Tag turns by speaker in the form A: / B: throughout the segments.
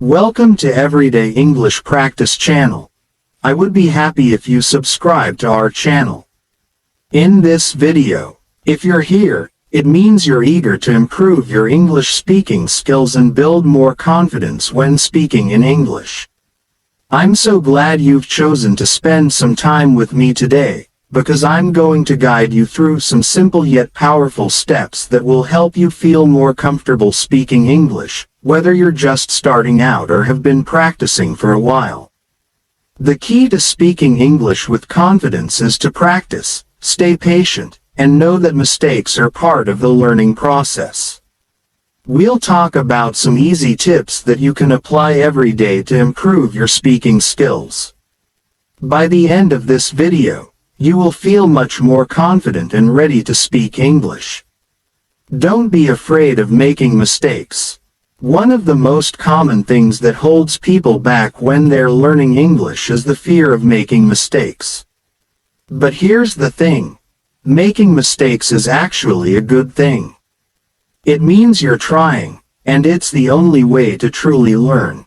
A: Welcome to Everyday English Practice channel. I would be happy if you subscribe to our channel. In this video, if you're here, it means you're eager to improve your English speaking skills and build more confidence when speaking in English. I'm so glad you've chosen to spend some time with me today, because I'm going to guide you through some simple yet powerful steps that will help you feel more comfortable speaking English, whether you're just starting out or have been practicing for a while. The key to speaking English with confidence is to practice, stay patient, and know that mistakes are part of the learning process. We'll talk about some easy tips that you can apply every day to improve your speaking skills. By the end of this video, you will feel much more confident and ready to speak English. Don't be afraid of making mistakes. One of the most common things that holds people back when they're learning English is the fear of making mistakes. But here's the thing. Making mistakes is actually a good thing. It means you're trying, and it's the only way to truly learn.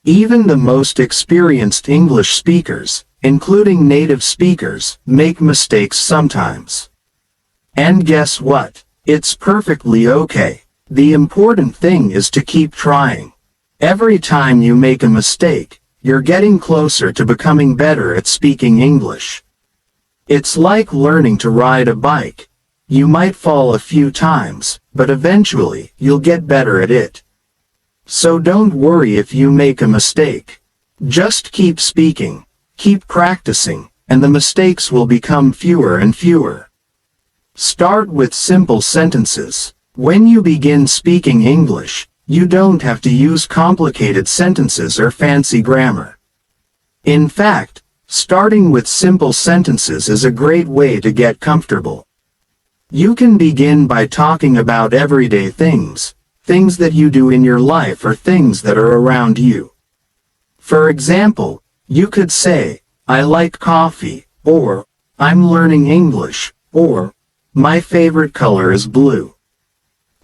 A: Even the most experienced English speakers, including native speakers, make mistakes sometimes. And guess what? It's perfectly okay. The important thing is to keep trying. Every time you make a mistake, you're getting closer to becoming better at speaking English. It's like learning to ride a bike. You might fall a few times, but eventually, you'll get better at it. So don't worry if you make a mistake. Just keep speaking, keep practicing, and the mistakes will become fewer and fewer. Start with simple sentences. When you begin speaking English, you don't have to use complicated sentences or fancy grammar. In fact, starting with simple sentences is a great way to get comfortable. You can begin by talking about everyday things, things that you do in your life or things that are around you. For example, you could say, I like coffee, or, I'm learning English, or, my favorite color is blue.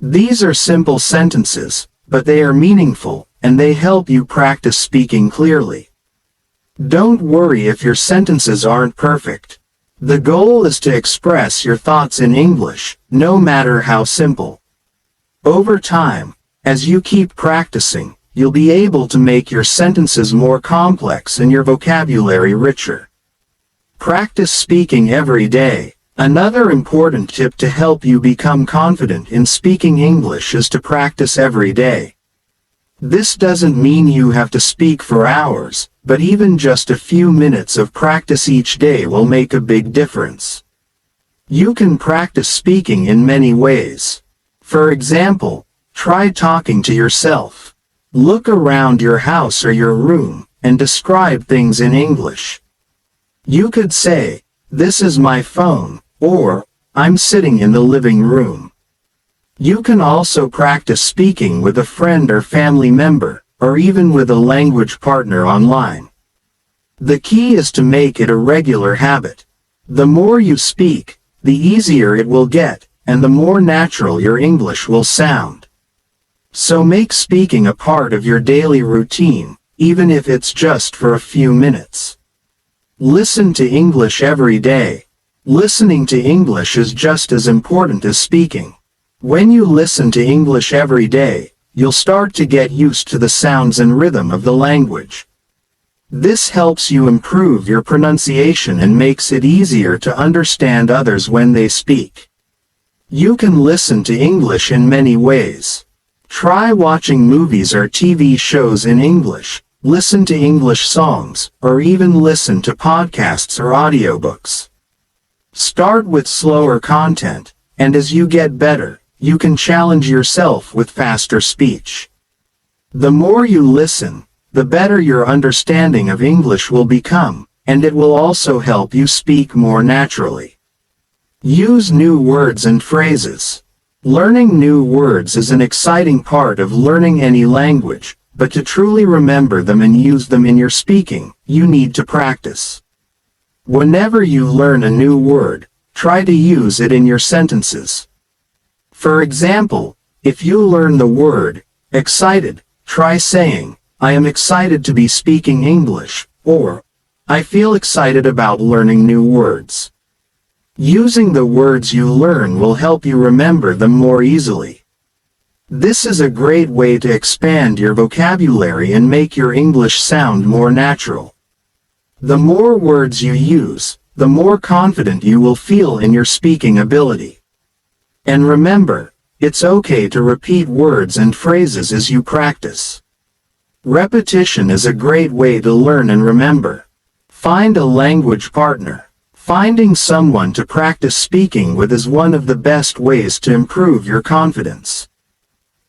A: These are simple sentences, but they are meaningful, and they help you practice speaking clearly. Don't worry if your sentences aren't perfect. The goal is to express your thoughts in English, no matter how simple. Over time, as you keep practicing, you'll be able to make your sentences more complex and your vocabulary richer. Practice speaking every day. Another important tip to help you become confident in speaking English is to practice every day. This doesn't mean you have to speak for hours, but even just a few minutes of practice each day will make a big difference. You can practice speaking in many ways. For example, try talking to yourself. Look around your house or your room, and describe things in English. You could say, this is my phone, or, I'm sitting in the living room. You can also practice speaking with a friend or family member, or even with a language partner online. The key is to make it a regular habit. The more you speak, the easier it will get, and the more natural your English will sound. So make speaking a part of your daily routine, even if it's just for a few minutes. Listen to English every day. Listening to English is just as important as speaking. When you listen to English every day, you'll start to get used to the sounds and rhythm of the language. This helps you improve your pronunciation and makes it easier to understand others when they speak. You can listen to English in many ways. Try watching movies or TV shows in English, listen to English songs, or even listen to podcasts or audiobooks. Start with slower content, and as you get better, you can challenge yourself with faster speech. The more you listen, the better your understanding of English will become, and it will also help you speak more naturally. Use new words and phrases. Learning new words is an exciting part of learning any language, but to truly remember them and use them in your speaking, you need to practice. Whenever you learn a new word, try to use it in your sentences. For example, if you learn the word excited, try saying, I am excited to be speaking English, or I feel excited about learning new words. Using the words you learn will help you remember them more easily. This is a great way to expand your vocabulary and make your English sound more natural. The more words you use, the more confident you will feel in your speaking ability. And remember, it's okay to repeat words and phrases as you practice. Repetition is a great way to learn and remember. Find a language partner. Finding someone to practice speaking with is one of the best ways to improve your confidence.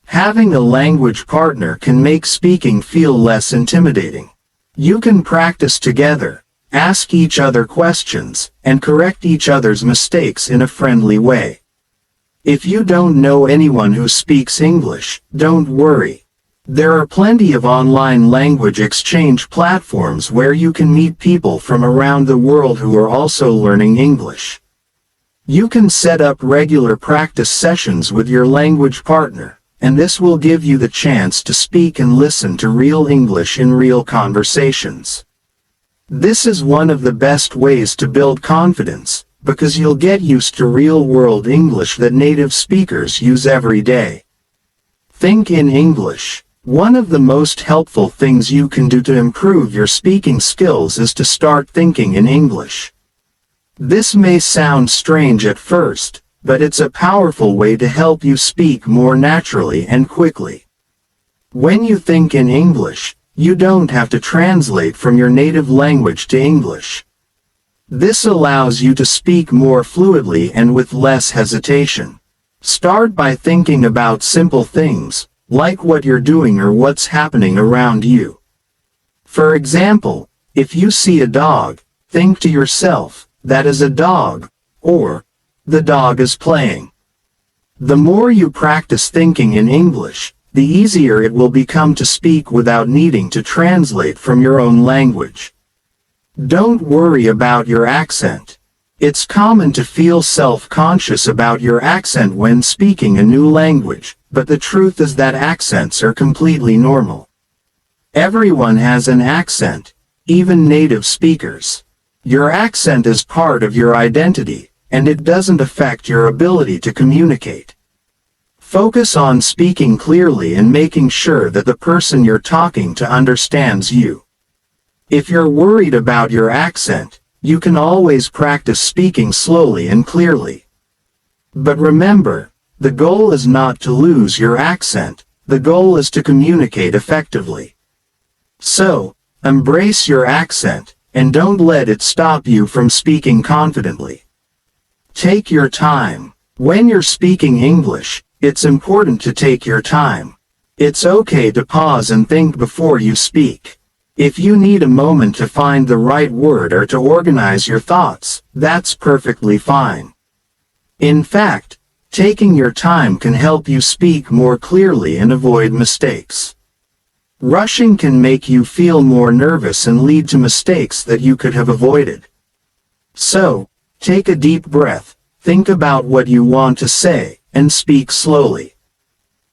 A: Having a language partner can make speaking feel less intimidating. You can practice together, ask each other questions, and correct each other's mistakes in a friendly way. If you don't know anyone who speaks English, don't worry. There are plenty of online language exchange platforms where you can meet people from around the world who are also learning English. You can set up regular practice sessions with your language partner, and this will give you the chance to speak and listen to real English in real conversations. This is one of the best ways to build confidence, because you'll get used to real-world English that native speakers use every day. Think in English. One of the most helpful things you can do to improve your speaking skills is to start thinking in English. This may sound strange at first, but it's a powerful way to help you speak more naturally and quickly. When you think in English, you don't have to translate from your native language to English. This allows you to speak more fluidly and with less hesitation. Start by thinking about simple things, like what you're doing or what's happening around you. For example, if you see a dog, think to yourself, that is a dog, or the dog is playing. The more you practice thinking in English, the easier it will become to speak without needing to translate from your own language. Don't worry about your accent. It's common to feel self-conscious about your accent when speaking a new language, but the truth is that accents are completely normal. Everyone has an accent, even native speakers. Your accent is part of your identity, and it doesn't affect your ability to communicate. Focus on speaking clearly and making sure that the person you're talking to understands you. If you're worried about your accent, you can always practice speaking slowly and clearly. But remember, the goal is not to lose your accent, the goal is to communicate effectively. So, embrace your accent, and don't let it stop you from speaking confidently. Take your time. When you're speaking English, it's important to take your time. It's okay to pause and think before you speak. If you need a moment to find the right word or to organize your thoughts, that's perfectly fine. In fact, taking your time can help you speak more clearly and avoid mistakes. Rushing can make you feel more nervous and lead to mistakes that you could have avoided. So, take a deep breath, think about what you want to say, and speak slowly.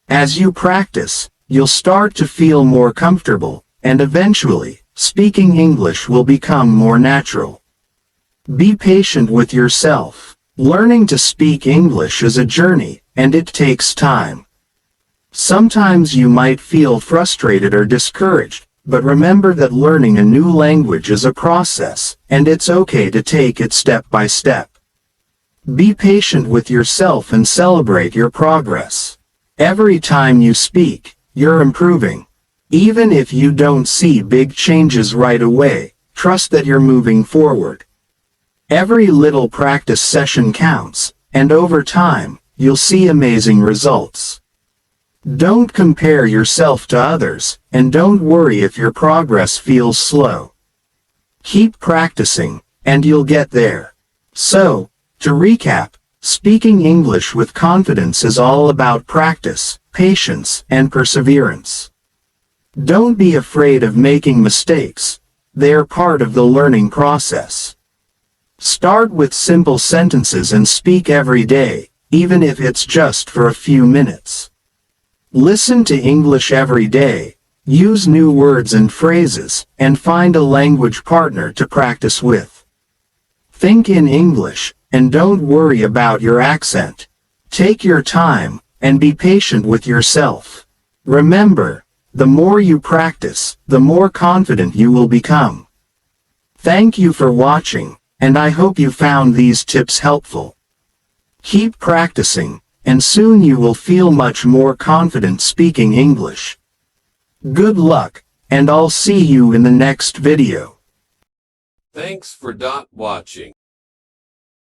A: As you practice, you'll start to feel more comfortable, and eventually, speaking English will become more natural. Be patient with yourself. Learning to speak English is a journey, and it takes time. Sometimes you might feel frustrated or discouraged, but remember that learning a new language is a process, and it's okay to take it step by step. Be patient with yourself and celebrate your progress. Every time you speak, you're improving. Even if you don't see big changes right away, trust that you're moving forward. Every little practice session counts, and over time, you'll see amazing results. Don't compare yourself to others, and don't worry if your progress feels slow. Keep practicing, and you'll get there. So, to recap, speaking English with confidence is all about practice, patience, and perseverance. Don't be afraid of making mistakes. They are part of the learning process. Start with simple sentences and speak every day, even if it's just for a few minutes. Listen to English every day, Use new words and phrases, and find a language partner to practice with. Think in English, and don't worry about your accent. Take your time, and be patient with yourself. Remember, the more you practice, the more confident you will become. Thank you for watching, and I hope you found these tips helpful. Keep practicing, and soon you will feel much more confident speaking English. Good luck, and I'll see you in the next video.
B: Thanks for watching.